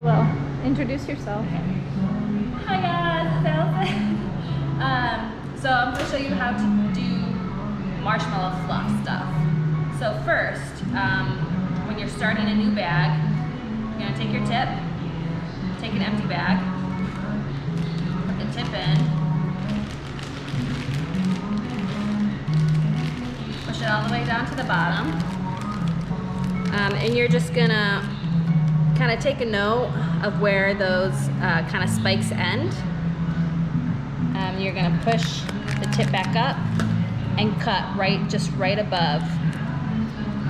Well, introduce yourself. Hi guys, it's Allison. So I'm going to show you how to do marshmallow fluff stuff. So first, when you're starting a new bag, you're going to take your tip, take an empty bag, put the tip in, push it all the way down to the bottom, and you're just going to kind of take a note of where those kind of spikes end. You're going to push the tip back up and cut just right above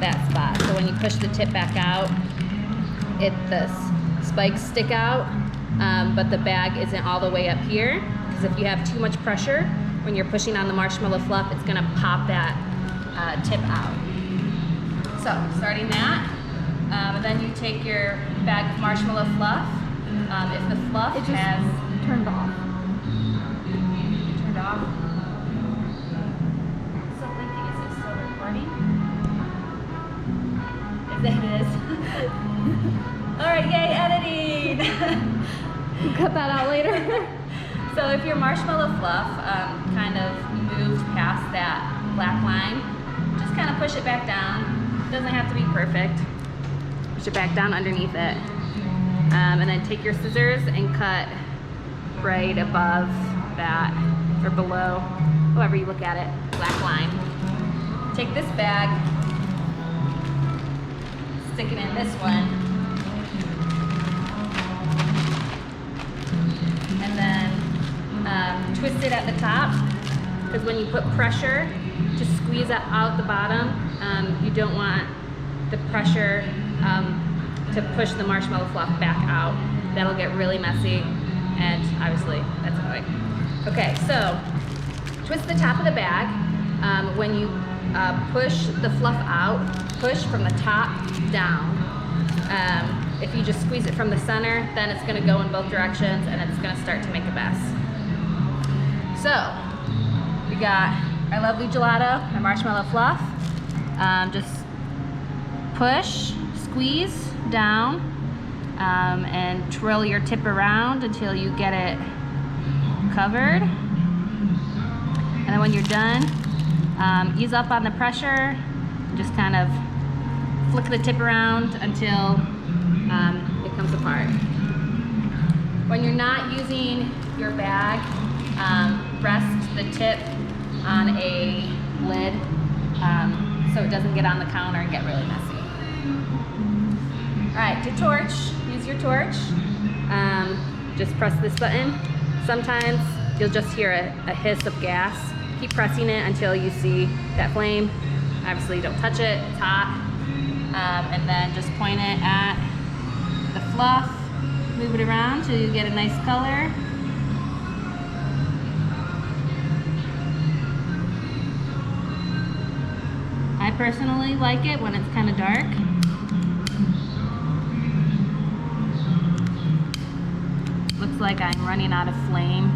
that spot. So when you push the tip back out, the spikes stick out, but the bag isn't all the way up here, because if you have too much pressure when you're pushing on the marshmallow fluff, it's going to pop that tip out. So starting that. And then you take your bag of marshmallow fluff. If the fluff has turned off. Turned off. So Linky, is it still recording? It is. Alright, yay, editing! Cut that out later. So if your marshmallow fluff kind of moved past that black line, just kind of push it back down. It doesn't have to be perfect. Push it back down underneath it, and then take your scissors and cut right above that, or below, however you look at it, black line. Take this bag, stick it in this one, and then twist it at the top, because when you put pressure to squeeze out the bottom, you don't want the pressure to push the marshmallow fluff back out. That'll get really messy, and obviously that's annoying. Okay, so twist the top of the bag. When you push the fluff out, push from the top down. If you just squeeze it from the center, then it's going to go in both directions and it's going to start to make a mess. So we got our lovely gelato, our marshmallow fluff. Just push, squeeze down, and twirl your tip around until you get it covered. And then when you're done, ease up on the pressure. Just kind of flick the tip around until it comes apart. When you're not using your bag, rest the tip on a lid so it doesn't get on the counter and get really messy. All right, to torch, use your torch. Just press this button. Sometimes you'll just hear a hiss of gas. Keep pressing it until you see that flame. Obviously, don't touch it, it's hot. And then just point it at the fluff. Move it around till you get a nice color. I personally like it when it's kind of dark. Looks like I'm running out of flame.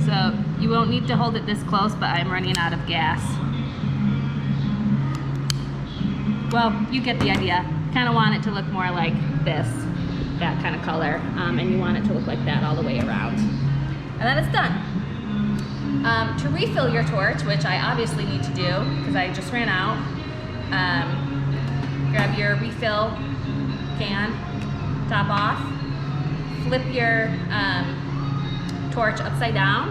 So you won't need to hold it this close, but I'm running out of gas. Well, you get the idea. Kind of want it to look more like this, that kind of color, and you want it to look like that all the way around. And then it's done. To refill your torch, which I obviously need to do because I just ran out, grab your refill can, top off, flip your torch upside down,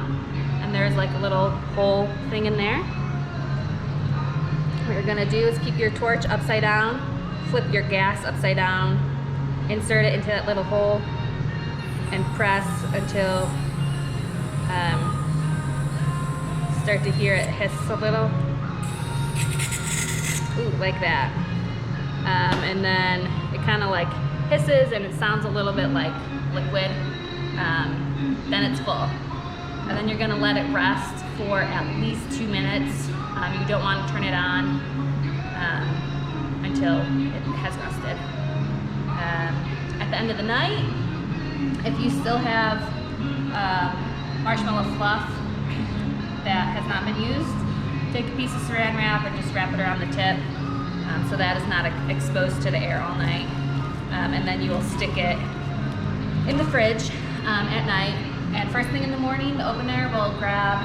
and there's like a little hole thing in there. What you're gonna do is keep your torch upside down, flip your gas upside down, insert it into that little hole, and press until start to hear it hiss a little. Ooh, like that. And then it kind of like hisses and it sounds a little bit like liquid. Then it's full. And then you're gonna let it rest for at least 2 minutes. You don't want to turn it on until it has rested. At the end of the night, if you still have marshmallow fluff that has not been used, take a piece of saran wrap and just wrap it around the tip. so that is not exposed to the air all night. And then you will stick it in the fridge at night. And first thing in the morning, the opener will grab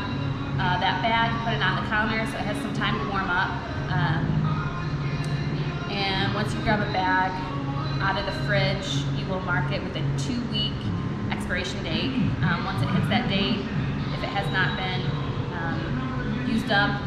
that bag, put it on the counter so it has some time to warm up. And once you grab a bag out of the fridge, you will mark it with a 2-week expiration date. Once it hits that date, if it has not been used up